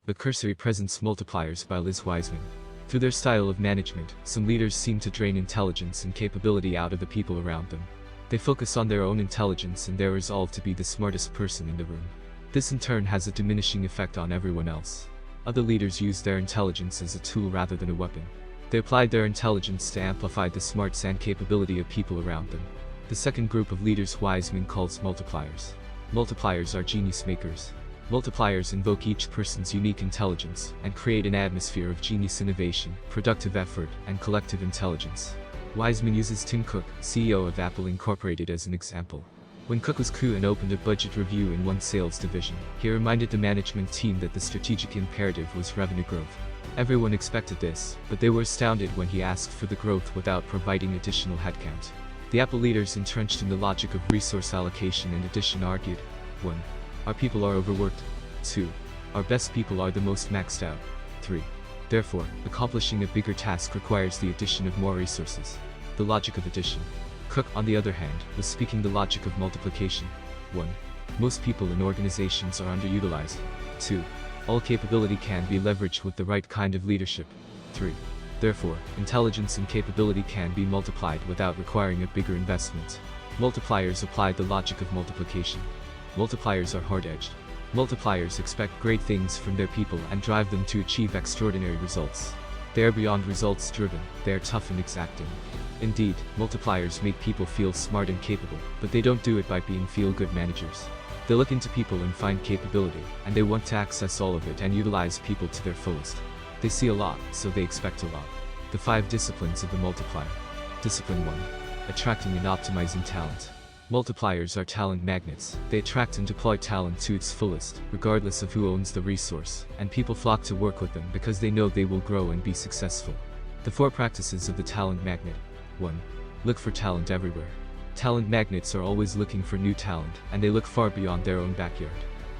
The Cursory Presence Multipliers by Wiseman. Through their style of management, some leaders seem to drain intelligence and capability out of the people around them. They focus on their own intelligence and their resolve to be the smartest person in the room. This in turn has a diminishing effect on everyone else. Other leaders use their intelligence as a tool rather than a weapon. They applied their intelligence to amplify the smarts and capability of people around them. The second group of leaders Wiseman calls multipliers. Multipliers are genius makers. Multipliers invoke each person's unique intelligence and create an atmosphere of genius innovation, productive effort, and collective intelligence. Wiseman uses Tim Cook, CEO of Apple Incorporated, as an example. When Cook was coup and opened a budget review in one sales division, he reminded the management team that the strategic imperative was revenue growth. Everyone expected this, but they were astounded when he asked for the growth without providing additional headcount. The Apple leaders, entrenched in the logic of resource allocation and addition, argued, 1. Our people are overworked. 2. Our best people are the most maxed out. 3. Therefore, accomplishing a bigger task requires the addition of more resources. The logic of addition. Cook, on the other hand, was speaking the logic of multiplication. 1. Most people in organizations are underutilized. 2. All capability can be leveraged with the right kind of leadership. 3. Therefore, intelligence and capability can be multiplied without requiring a bigger investment. Multipliers applied the logic of multiplication. Multipliers are hard-edged. Multipliers expect great things from their people and drive them to achieve extraordinary results. They are beyond results driven, they are tough and exacting. Indeed, multipliers make people feel smart and capable, but they don't do it by being feel-good managers. They look into people and find capability, and they want to access all of it and utilize people to their fullest. They see a lot, so they expect a lot. The 5 disciplines of the multiplier. Discipline 1. Attracting and optimizing talent. Multipliers are talent magnets. They attract and deploy talent to its fullest, regardless of who owns the resource, and people flock to work with them because they know they will grow and be successful. The 4 practices of the talent magnet. 1. Look for talent everywhere. Talent magnets are always looking for new talent, and they look far beyond their own backyard.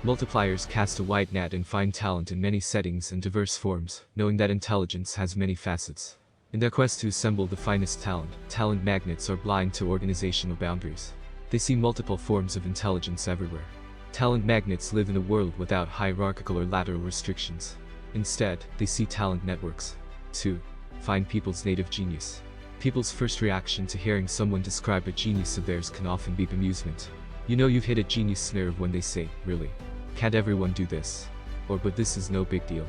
Multipliers cast a wide net and find talent in many settings and diverse forms, knowing that intelligence has many facets. In their quest to assemble the finest talent, talent magnets are blind to organizational boundaries. They see multiple forms of intelligence everywhere. Talent magnets live in a world without hierarchical or lateral restrictions. Instead, they see talent networks. 2. Find people's native genius. People's first reaction to hearing someone describe a genius of theirs can often be bemusement. You know you've hit a genius nerve when they say, "Really? Can't everyone do this?" Or, "But this is no big deal."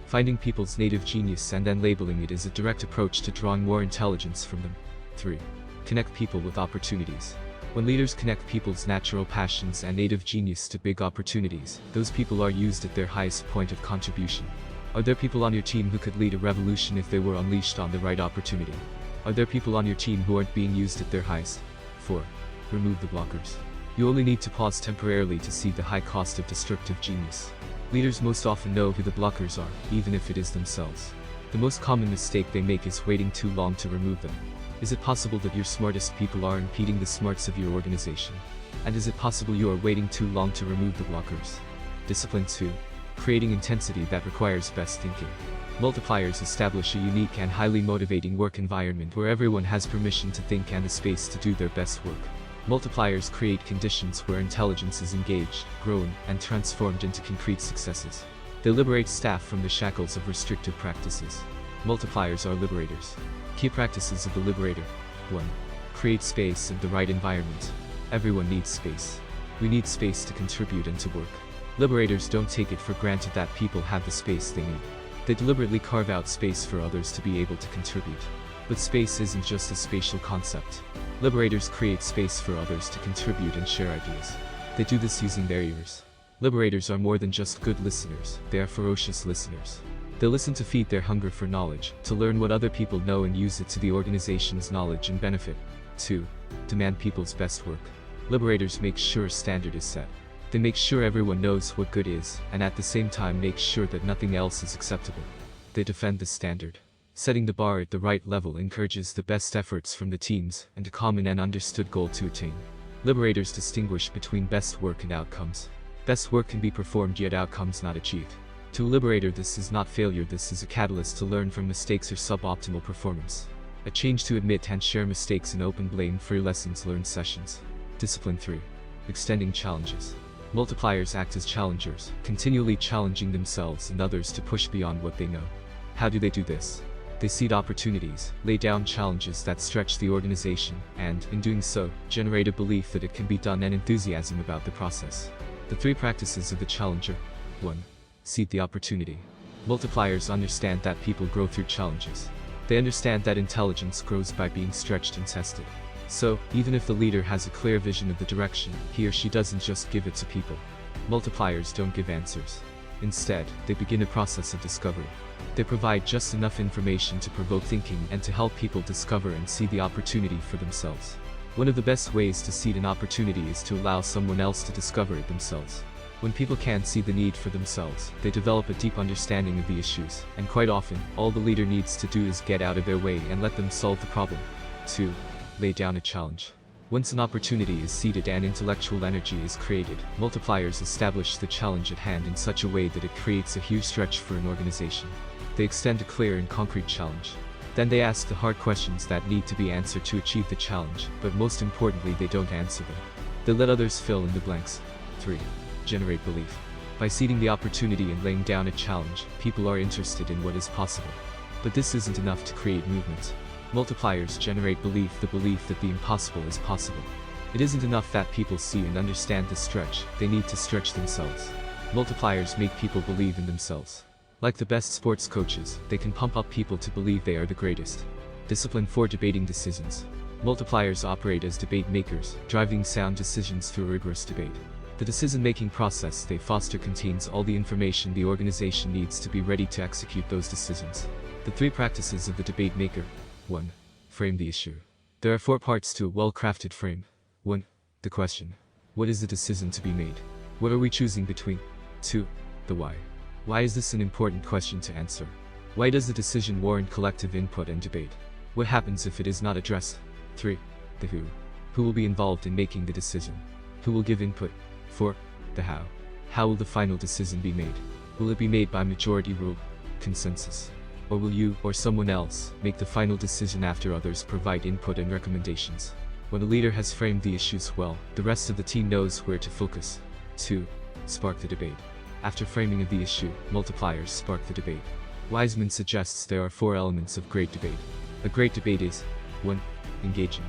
Finding people's native genius and then labeling it is a direct approach to drawing more intelligence from them. 3. Connect people with opportunities. When leaders connect people's natural passions and native genius to big opportunities, those people are used at their highest point of contribution. Are there people on your team who could lead a revolution if they were unleashed on the right opportunity? Are there people on your team who aren't being used at their highest? 4. Remove the blockers. You only need to pause temporarily to see the high cost of destructive genius. Leaders most often know who the blockers are, even if it is themselves. The most common mistake they make is waiting too long to remove them. Is it possible that your smartest people are impeding the smarts of your organization? And is it possible you are waiting too long to remove the blockers? Discipline 2. Creating intensity that requires best thinking. Multipliers establish a unique and highly motivating work environment where everyone has permission to think and the space to do their best work. Multipliers create conditions where intelligence is engaged, grown, and transformed into concrete successes. They liberate staff from the shackles of restrictive practices. Multipliers are liberators. Key practices of the Liberator. 1. Create space and the right environment. Everyone needs space. We need space to contribute and to work. Liberators don't take it for granted that people have the space they need. They deliberately carve out space for others to be able to contribute. But space isn't just a spatial concept. Liberators create space for others to contribute and share ideas. They do this using their ears. Liberators are more than just good listeners, they are ferocious listeners. They listen to feed their hunger for knowledge, to learn what other people know and use it to the organization's knowledge and benefit. 2. Demand people's best work. Liberators make sure a standard is set. They make sure everyone knows what good is, and at the same time make sure that nothing else is acceptable. They defend the standard. Setting the bar at the right level encourages the best efforts from the teams and a common and understood goal to attain. Liberators distinguish between best work and outcomes. Best work can be performed yet outcomes not achieved. To a liberator, this is not failure, this is a catalyst to learn from mistakes or suboptimal performance. A change to admit and share mistakes and open blame-free lessons learned sessions. Discipline 3. Extending challenges. Multipliers act as challengers, continually challenging themselves and others to push beyond what they know. How do they do this? They seed opportunities, lay down challenges that stretch the organization, and, in doing so, generate a belief that it can be done and enthusiasm about the process. The 3 practices of the challenger. 1. Seed the opportunity. Multipliers understand that people grow through challenges. They understand that intelligence grows by being stretched and tested. So, even if the leader has a clear vision of the direction, he or she doesn't just give it to people. Multipliers don't give answers. Instead, they begin a process of discovery. They provide just enough information to provoke thinking and to help people discover and see the opportunity for themselves. One of the best ways to seed an opportunity is to allow someone else to discover it themselves. When people can't see the need for themselves, they develop a deep understanding of the issues, and quite often, all the leader needs to do is get out of their way and let them solve the problem. 2. Lay down a challenge. Once an opportunity is seeded and intellectual energy is created, multipliers establish the challenge at hand in such a way that it creates a huge stretch for an organization. They extend a clear and concrete challenge. Then they ask the hard questions that need to be answered to achieve the challenge, but most importantly they don't answer them. They let others fill in the blanks. 3. Generate belief. By seeding the opportunity and laying down a challenge, people are interested in what is possible. But this isn't enough to create movement. Multipliers generate belief, the belief that the impossible is possible. It isn't enough that people see and understand the stretch, they need to stretch themselves. Multipliers make people believe in themselves. Like the best sports coaches, they can pump up people to believe they are the greatest. Discipline for debating decisions. Multipliers operate as debate makers, driving sound decisions through rigorous debate. The decision-making process they foster contains all the information the organization needs to be ready to execute those decisions. The 3 practices of the debate maker. 1. Frame the issue. There are 4 parts to a well-crafted frame. 1. The question. What is the decision to be made? What are we choosing between? 2. The why. Why is this an important question to answer? Why does the decision warrant collective input and debate? What happens if it is not addressed? 3. The who. Who will be involved in making the decision? Who will give input? 4. The how. How will the final decision be made? Will it be made by majority rule, consensus? Or will you, or someone else, make the final decision after others provide input and recommendations? When a leader has framed the issues well, the rest of the team knows where to focus. 2. Spark the debate. After framing of the issue, multipliers spark the debate. Wiseman suggests there are 4 elements of great debate. A great debate is 1. Engaging.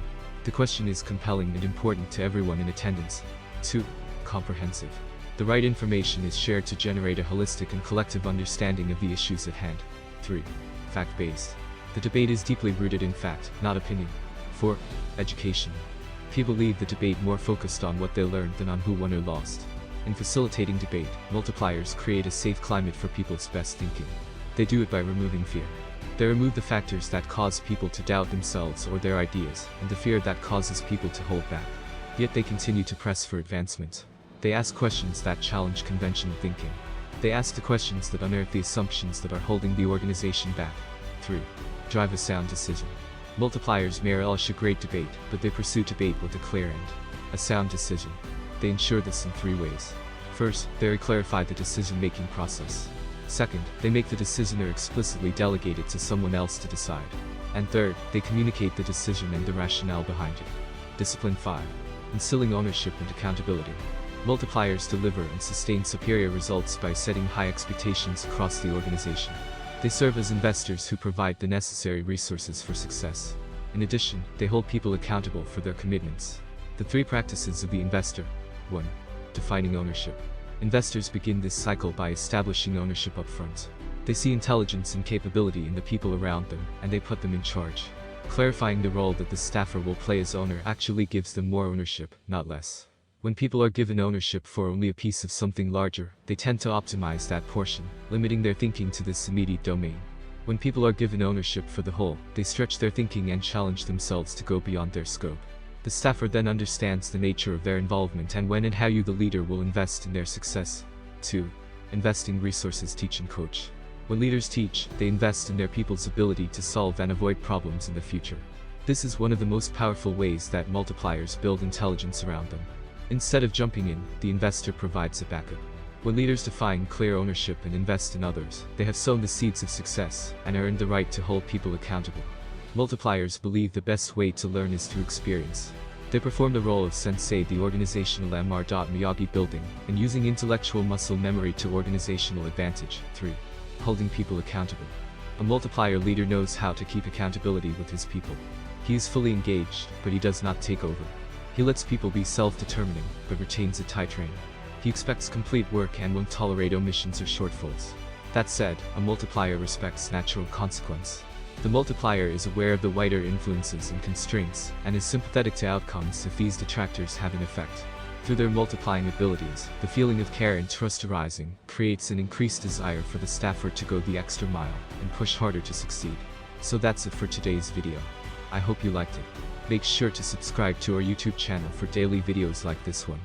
The question is compelling and important to everyone in attendance. 2. Comprehensive. The right information is shared to generate a holistic and collective understanding of the issues at hand. 3. Fact-based. The debate is deeply rooted in fact, not opinion. 4. Education. People leave the debate more focused on what they learned than on who won or lost. In facilitating debate, multipliers create a safe climate for people's best thinking. They do it by removing fear. They remove the factors that cause people to doubt themselves or their ideas, and the fear that causes people to hold back. Yet they continue to press for advancement. They ask questions that challenge conventional thinking. They ask the questions that unearth the assumptions that are holding the organization back. 3. Drive a sound decision. Multipliers may relish a great debate, but they pursue debate with a clear end. A sound decision. They ensure this in 3 ways. First, they clarify the decision-making process. Second, they make the decision or explicitly delegate it to someone else to decide. And third, they communicate the decision and the rationale behind it. Discipline 5. Instilling ownership and accountability. Multipliers deliver and sustain superior results by setting high expectations across the organization. They serve as investors who provide the necessary resources for success. In addition, they hold people accountable for their commitments. The 3 practices of the investor. 1. Defining ownership. Investors begin this cycle by establishing ownership upfront. They see intelligence and capability in the people around them, and they put them in charge. Clarifying the role that the staffer will play as owner actually gives them more ownership, not less. When people are given ownership for only a piece of something larger, they tend to optimize that portion, limiting their thinking to this immediate domain. When people are given ownership for the whole, they stretch their thinking and challenge themselves to go beyond their scope. The staffer then understands the nature of their involvement and when and how you, the leader, will invest in their success. 2. Investing resources, teach and coach. When leaders teach, they invest in their people's ability to solve and avoid problems in the future. This is one of the most powerful ways that multipliers build intelligence around them. Instead of jumping in, the investor provides a backup. When leaders define clear ownership and invest in others, they have sown the seeds of success and earned the right to hold people accountable. Multipliers believe the best way to learn is through experience. They perform the role of sensei, the organizational Mr. building, and using intellectual muscle memory to organizational advantage. 3. Holding people accountable. A multiplier leader knows how to keep accountability with his people. He is fully engaged, but he does not take over. He lets people be self-determining, but retains a tight rein. He expects complete work and won't tolerate omissions or shortfalls. That said, a multiplier respects natural consequence. The multiplier is aware of the wider influences and constraints, and is sympathetic to outcomes if these detractors have an effect. Through their multiplying abilities, the feeling of care and trust arising creates an increased desire for the staffer to go the extra mile and push harder to succeed. So that's it for today's video. I hope you liked it. Make sure to subscribe to our YouTube channel for daily videos like this one.